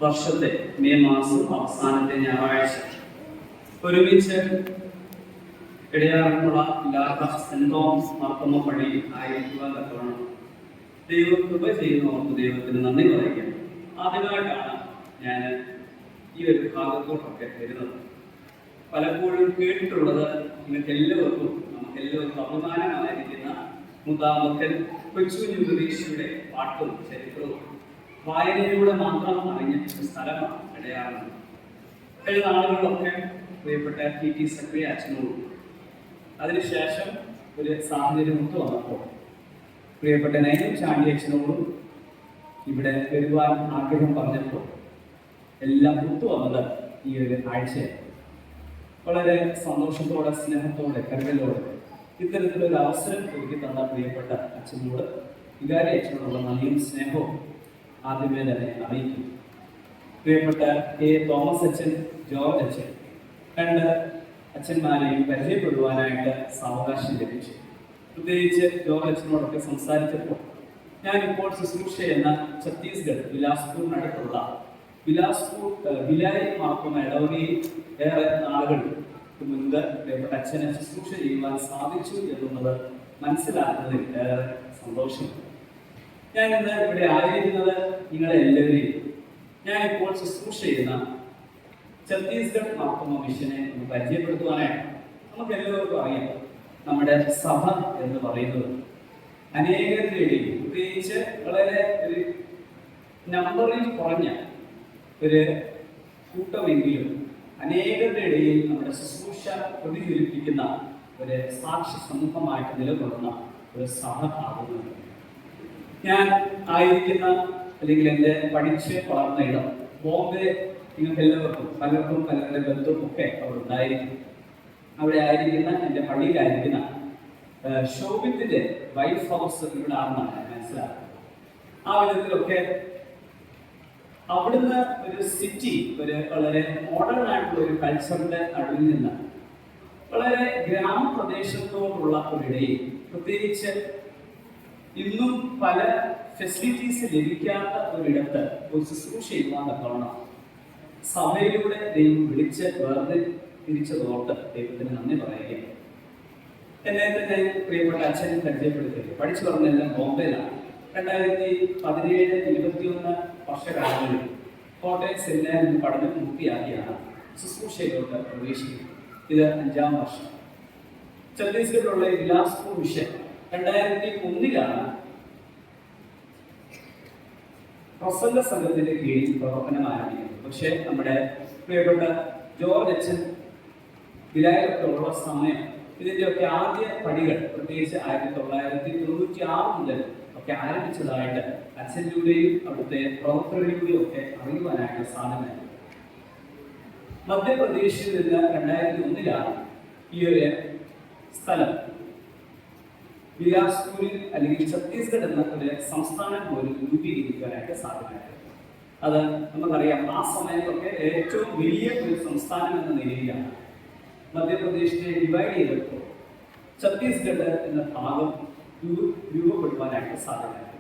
വർഷത്തെ മെയ് മാസം അവസാനത്തെ ഞായറാഴ്ച ഒരുമിച്ച് ഇടയാറുള്ള ഇല്ലാത്ത സെന്റ് തോമസ് മാർത്തോമ പള്ളിയിൽ ആയിരിക്കുവാൻ തക്കവണ്ണം ദൈവകൃപ ചെയ്യുന്നവർക്ക് ദൈവത്തിന് നന്ദി പറയുക. ആദ്യമായിട്ടാണ് ഞാൻ ഈ ഒരു ഭാഗത്തോട്ടൊക്കെ വരുന്നത്. പലപ്പോഴും കേട്ടിട്ടുള്ളത് നിങ്ങൾക്ക് എല്ലാവർക്കും അഭിമാനമായിരിക്കുന്ന മുതാമക്കൻ കൊച്ചുകുഞ്ഞു ഉപദേശിയുടെ പാട്ടും ചരിത്രവും വായനയിലൂടെ മാത്രം അറിഞ്ഞ ഒരു സ്ഥലമാണ് ഇടയാറുന്നത്. കഴിഞ്ഞ നാളുകളിലൊക്കെ പ്രിയപ്പെട്ട ടി സക്രിയ അച്ഛനോടും അതിനുശേഷം ഒരു സാഹചര്യം ഒത്തു വന്നപ്പോൾ പ്രിയപ്പെട്ട നൈനം ചാണ്ടി അച്ഛനോടും ഇവിടെ വരുവാൻ ആഗ്രഹം പറഞ്ഞപ്പോൾ എല്ലാം ഒത്തു വന്നത് ഈ ഒരു ആഴ്ചയാണ്. വളരെ സന്തോഷത്തോടെ, സ്നേഹത്തോടെ, കരുതലോടെ ഇത്തരത്തിലൊരു അവസരം ഒരുക്കി തന്ന പ്രിയപ്പെട്ട അച്ഛനോട്, വികാരി അച്ഛനോടുള്ള നന്ദിയും സ്നേഹവും ആദ്യമേ തന്നെ അറിയിക്കും. പ്രിയപ്പെട്ട കെ തോമസ് അച്ഛൻ, ജോർജ് അച്ഛൻ, രണ്ട് അച്ഛന്മാരെയും പരിചയപ്പെടുവാനായിട്ട് സാവകാശം ലഭിച്ചു. പ്രത്യേകിച്ച് ജോർജ് അച്ഛനോടൊക്കെ സംസാരിച്ചപ്പോൾ ഞാനിപ്പോൾ ശുശ്രൂഷ എന്ന ഛത്തീസ്ഗഡ് ബിലാസ്പൂരിനടുത്തുള്ള ബിലാസ്പൂർ ബിലായി മാർത്തോമ ഇടവകയിൽ ഏറെ നാളുകൾ മുൻപ് പ്രിയപ്പെട്ട അച്ഛനെ ശുശ്രൂഷ ചെയ്യുവാൻ സാധിച്ചു എന്നുള്ളത് മനസ്സിലാക്കുന്നതിൽ ഏറെ സന്തോഷമുണ്ട്. ഞാൻ ഇന്ന് ഇവിടെ ആയിരിക്കുന്നത് നിങ്ങളെ എല്ലാവരെയും ഞാനിപ്പോൾ ശുശ്രൂഷ ചെയ്യുന്ന ഛത്തീസ്ഗഡ് മാർത്തോമ മിഷനെ ഒന്ന് പരിചയപ്പെടുത്തുവാനായിട്ട്. നമുക്ക് എല്ലാവർക്കും അറിയാം, നമ്മുടെ സഭ എന്ന് പറയുന്നത് അനേകരുടെ ഇടയിൽ, പ്രത്യേകിച്ച് വളരെ ഒരു നമ്പറിൽ കുറഞ്ഞ ഒരു കൂട്ടമെങ്കിലും അനേകരുടെ ഇടയിൽ നമ്മുടെ ശുശ്രൂഷ പ്രതിഫലിപ്പിക്കുന്ന ഒരു സാക്ഷി സമൂഹമായിട്ട് നിലകൊള്ളുന്ന ഒരു സഭ ആകുന്നത്. ഞാൻ ആയിരിക്കുന്ന അല്ലെങ്കിൽ എൻ്റെ പഠിച്ച് വളർന്ന ഇടം ബോംബെ. നിങ്ങൾക്ക് എല്ലാവർക്കും പലർക്കും പലരുടെ ബന്ധവും ഒക്കെ അവിടെ ഉണ്ടായിരിക്കും. അവിടെ ആയിരിക്കുന്ന എൻ്റെ പള്ളിയിലായിരിക്കുന്ന ശോഭിത്തിന്റെ വൈഫ് ഹൗസ് ഇവിടെ ആണെന്നാണ് മനസ്സിലാക്കുന്നത്. ആ വിധത്തിലൊക്കെ അവിടുന്ന് ഒരു സിറ്റി, ഒരു വളരെ മോഡേൺ ആയിട്ടുള്ള ഒരു കൾച്ചറിന്റെ നടുവിൽ നിന്ന് വളരെ ഗ്രാമപ്രദേശത്തോടുള്ള ഒരിടയിൽ, പ്രത്യേകിച്ച് ഇന്നും പല ഫെസിലിറ്റീസ് ലഭിക്കാത്ത ഒരിടത്ത് ഒരു ശുശ്രൂഷ ചെയ്യുവാൻ തക്കവണ്ണം സഭയിലൂടെ ദൈവം വിളിച്ച് തിരിച്ചതോട്ട് ദൈവത്തിന് നന്ദി പറയുകയാണ്. എന്നെ തന്നെ പ്രിയപ്പെട്ട അച്ഛനെ പരിചയപ്പെടുത്തുക. പഠിച്ചു പറഞ്ഞെല്ലാം ബോംബെയിലാണ്. 2017-21 വർഷകാലങ്ങളിൽ കോട്ടയം സെമിനാരിൽ പഠനം പൂർത്തിയാക്കിയാണ് ശുശ്രൂഷയിലോട്ട് പ്രവേശിക്കുന്നത്. ഇത് 5ാം വർഷം. ഛത്തീസ്ഗഡിലുള്ള ബിലാസ്പൂർ മിഷൻ 2001 പ്രസംഗ സംഘത്തിന്റെ കീഴിൽ പ്രവർത്തനം ആരംഭിക്കുന്നത്. പക്ഷേ നമ്മുടെ പ്രിയപ്പെട്ട ജോർജ് അച്ഛൻ വിലായത്തൊക്കെ ഉള്ള സമയം ഇതിൻ്റെയൊക്കെ ആദ്യ പടികൾ, പ്രത്യേകിച്ച് 1996 മുതൽ ഒക്കെ ആരംഭിച്ചതായിട്ട് അച്ഛനിലൂടെയും അവിടുത്തെ പ്രവർത്തകരിലൂടെയും ഒക്കെ അറിയുവാനായിട്ട് സാധ്യതയാണ്. മധ്യപ്രദേശിൽ നിന്ന് 2001 ഈ ഒരു സ്ഥലം ബിലാസ്പൂരിൽ അല്ലെങ്കിൽ ഛത്തീസ്ഗഡ് എന്ന ഒരു സംസ്ഥാനം പോലും രൂപീകരിക്കാനായിട്ട് സാധ്യതയാണ്. അത് നമുക്കറിയാം, ആ സമയത്തൊക്കെ ഏറ്റവും വലിയ ഒരു സംസ്ഥാനം എന്ന നിലയിലാണ് മധ്യപ്രദേശിനെ ഡിവൈഡ് ചെയ്തപ്പോൾ ഛത്തീസ്ഗഡ് എന്ന ഭാഗം രൂപപ്പെടുവാനായിട്ട് സാധ്യതയാണ്.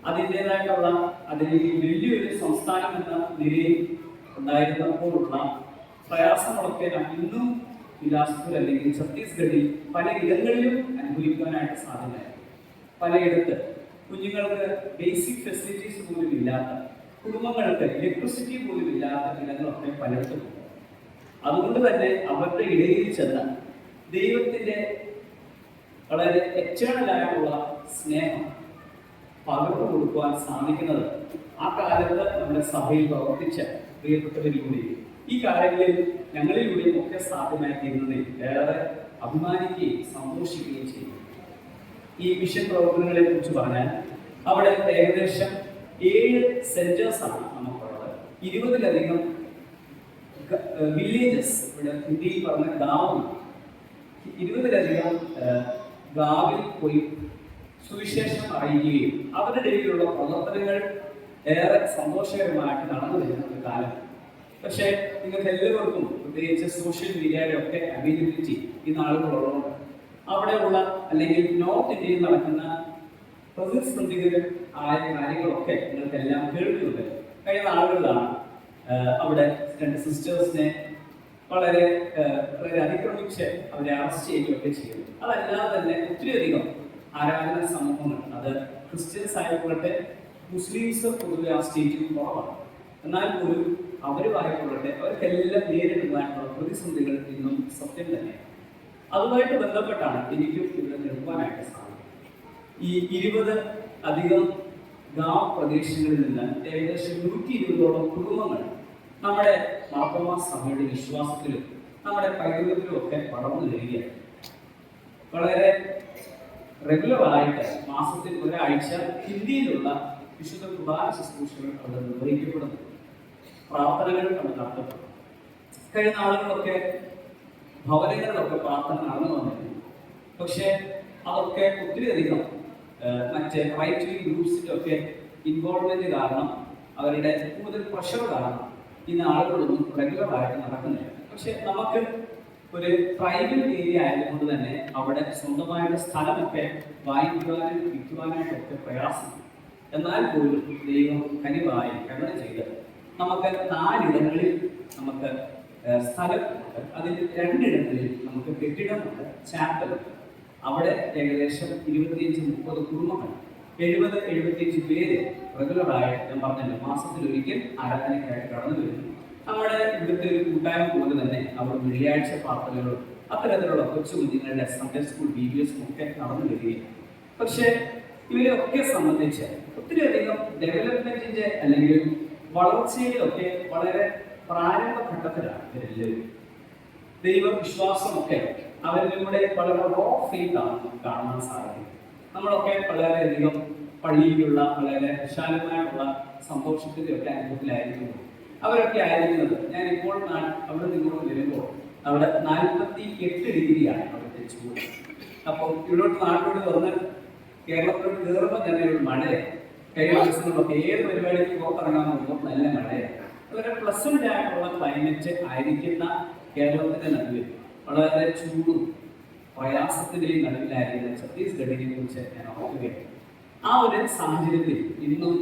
അതിൻ്റെതായിട്ടുള്ള അതിലേക്ക് വലിയൊരു സംസ്ഥാനം എന്ന നിലയിൽ ഉണ്ടായിരുന്നപ്പോഴുള്ള പ്രയാസങ്ങളൊക്കെ ഇന്നും ബിലാസ്പൂർ അല്ലെങ്കിൽ ഛത്തീസ്ഗഡിൽ പല ഇടങ്ങളിലും അനുഭവിക്കാനായിട്ട് സാധ്യതയാണ്. പലയിടത്ത് കുഞ്ഞുങ്ങൾക്ക് ബേസിക് ഫെസിലിറ്റീസ് പോലും ഇല്ലാത്ത, കുടുംബങ്ങൾക്ക് ഇലക്ട്രിസിറ്റി പോലും ഇല്ലാത്ത ഇടങ്ങളൊക്കെ പലയിടത്തും ഉണ്ട്. അതുകൊണ്ട് തന്നെ അവരുടെ ഇടയിൽ ചെന്ന് ദൈവത്തിൻ്റെ വളരെ എറ്റേണലായിട്ടുള്ള സ്നേഹം പകർന്നു കൊടുക്കുവാൻ സാധിക്കുന്നത് ആ കാലത്ത് നമ്മുടെ സഭയിൽ പ്രവർത്തിച്ച പ്രിയപ്പെട്ടവരിലൂടെയും ഈ കാര്യങ്ങളിൽ ഞങ്ങളിലൂടെയും ഒക്കെ സാധ്യമായി തീരുന്നതിൽ ഏറെ അഭിമാനിക്കുകയും സന്തോഷിക്കുകയും ചെയ്യും. ഈ മിഷൻ പ്രവർത്തനങ്ങളെ കുറിച്ച് പറഞ്ഞാൽ അവിടെ ഏകദേശം 7 സെന്റേഴ്സാണ് നമുക്കുള്ളത്. 20ലധികം വില്ലേജസ്, ഇവിടെ ഹിന്ദിയിൽ പറഞ്ഞ ഗാവ്, 20ലധികം ഗാവിൽ പോയി സുവിശേഷം അറിയുകയും അവരുടെ ഇടയിലുള്ള പ്രവർത്തനങ്ങൾ ഏറെ സന്തോഷകരമായിട്ട് നടന്നു വരുന്ന ഒരു കാലം. പക്ഷേ നിങ്ങൾക്ക് എല്ലാവർക്കും, പ്രത്യേകിച്ച് സോഷ്യൽ മീഡിയയുടെ ഒക്കെ അവൈലബിലിറ്റി ഈ നാളുകളുള്ളതുകൊണ്ട് അവിടെയുള്ള അല്ലെങ്കിൽ നോർത്ത് ഇന്ത്യയിൽ നടക്കുന്ന പ്രതിസന്ധികൾ ആയ കാര്യങ്ങളൊക്കെ നിങ്ങൾക്കെല്ലാം കേൾക്കുന്നുണ്ട്. കഴിഞ്ഞ നാളുകളിലാണ് അവിടെ രണ്ട് സിസ്റ്റേഴ്സിനെ വളരെ വളരെ അതിക്രമിച്ച് അവരെ അറസ്റ്റ് ചെയ്യുകയൊക്കെ ചെയ്യുന്നു. അതല്ലാതെ തന്നെ ഒത്തിരിയധികം ആരാധന സമൂഹങ്ങൾ, അത് ക്രിസ്ത്യൻസ് ആയിക്കൊള്ളട്ടെ മുസ്ലിംസ് പൊതുവെ ആ സ്റ്റേറ്റിൽ കുറവാണ്. എന്നാൽ പോലും അവരുമായിക്കൊള്ളട്ടെ അവർക്കെല്ലാം നേരിടുവാനുള്ള പ്രതിസന്ധികൾ ഇന്നും സത്യം തന്നെയാണ്. അതുമായിട്ട് ബന്ധപ്പെട്ടാണ് എനിക്കും ഇവിടെ നിൽക്കുവാനായിട്ട് സാധിക്കും. ഈ 20 അധികം ഗ്രാമപ്രദേശങ്ങളിൽ നിന്ന് ഏകദേശം 120ഓളം കുടുംബങ്ങൾ നമ്മുടെ മാർത്തോമാ സഭയുടെ വിശ്വാസത്തിലും നമ്മുടെ പൈതൃകത്തിലും ഒക്കെ വളർന്നു വരികയാണ്. വളരെ റെഗുലറായിട്ട് മാസത്തിൽ ഒരാഴ്ച ഹിന്ദിയിലുള്ള വിശുദ്ധ കുർബാന ശുശ്രൂഷകൾ അവിടെ നിർവഹിക്കപ്പെടുന്നു. പ്രാർത്ഥനകൾ അവിടെ നടത്തപ്പെടും. കഴിഞ്ഞ നാളുകളൊക്കെ ഭവനങ്ങളിലൊക്കെ പ്രാർത്ഥന നടന്നു വന്നിരുന്നു. പക്ഷേ അതൊക്കെ ഒത്തിരിയധികം മറ്റ് റൈറ്റ് വിംഗ് ഗ്രൂപ്പ്സിൻ്റെ ഒക്കെ ഇൻവോൾവ്മെന്റ് കാരണം, അവരുടെ കൂടുതൽ പ്രഷർ കാരണം ഇന്ന് ആളുകളൊന്നും റെഗുലറായിട്ട് നടക്കുന്നില്ല. പക്ഷെ നമുക്ക് ഒരു ട്രൈബൽ ഏരിയ ആയതുകൊണ്ട് തന്നെ അവിടെ സ്വന്തമായിട്ട് സ്ഥലമൊക്കെ വാങ്ങിക്കുവാനും വിൽക്കുവാനായിട്ടൊക്കെ പ്രയാസമാണ്. എന്നാൽ പോലും ദൈവം കനിവായി കരുണ ചെയ്ത് നമുക്ക് 4 ഇടങ്ങളിൽ നമുക്ക് സ്ഥലമുണ്ട്. അതിൽ 2 ഇടങ്ങളിൽ നമുക്ക് കെട്ടിടമുണ്ട്, ചാപ്പലുണ്ട്. അവിടെ ഏകദേശം 25-30 കുടുംബങ്ങൾ, 70-75 പേര് റെഗുലറായിട്ട്, ഞാൻ പറഞ്ഞല്ലോ, മാസത്തിലൊരിക്കൽ ആരാധനയ്ക്കായിട്ട് കടന്നു വരുന്നു. നമ്മുടെ ഇവിടുത്തെ ഒരു കൂട്ടായ്മ പോലെ തന്നെ അവർ വെള്ളിയാഴ്ച പ്രാർത്ഥനകളും അത്തരത്തിലുള്ള കൊച്ചു കുഞ്ഞുങ്ങളുടെ സൺഡേ സ്കൂൾ VBS ഒക്കെ നടന്നു വരികയാണ്. പക്ഷേ ഇവരെയൊക്കെ സംബന്ധിച്ച് ഒത്തിരിയധികം ഡെവലപ്മെന്റിന്റെ അല്ലെങ്കിൽ വളർച്ചയിലൊക്കെ വളരെ പ്രാരംഭഘട്ടത്തിലാണ് ഇവരെല്ലാവരും. ദൈവവിശ്വാസമൊക്കെ അവരിലൂടെ വളരെ റോ ഫെയ്ത്താണ് നമുക്ക് കാണാൻ സാധിക്കും. നമ്മളൊക്കെ വളരെയധികം പള്ളിയിലുള്ള വളരെ വിശാലമായിട്ടുള്ള സന്തോഷത്തിന്റെ ഒക്കെ അനുഭവത്തിലായിരിക്കുന്നു. അവരൊക്കെ ആയിരിക്കുന്നത്, ഞാൻ ഇപ്പോൾ അവിടെ നിന്നോട് വരുമ്പോൾ അവിടെ 48 ഡിഗ്രിയാണ് അവിടുത്തെ ചൂട്. അപ്പോൾ ഇവിടോട്ട് നാട്ടിലോട്ട് വന്ന് കേരളത്തിലോട്ട് കയറുമ്പോൾ തന്നെ ഒരു മഴയാണ്. കഴിഞ്ഞ ദിവസങ്ങളിലൊക്കെ ഏത് പരിപാടിക്ക് പുറത്തിറങ്ങാൻ പോകുമ്പോൾ നല്ല മഴയാണ്. വളരെ പ്ലസന്റ് ആയിട്ടുള്ള ക്ലൈമറ്റ് ആയിരിക്കുന്ന കേരളത്തിന്റെ നടുവിൽ വളരെ ചൂടും പ്രയാസത്തിന്റെയും നടുവിലായിരിക്കുന്ന ഛത്തീസ്ഗഡിനെ കുറിച്ച് ഞാൻ ഓർക്കുകയാണ്. ആ ഒരു സാഹചര്യത്തിൽ ഇന്നും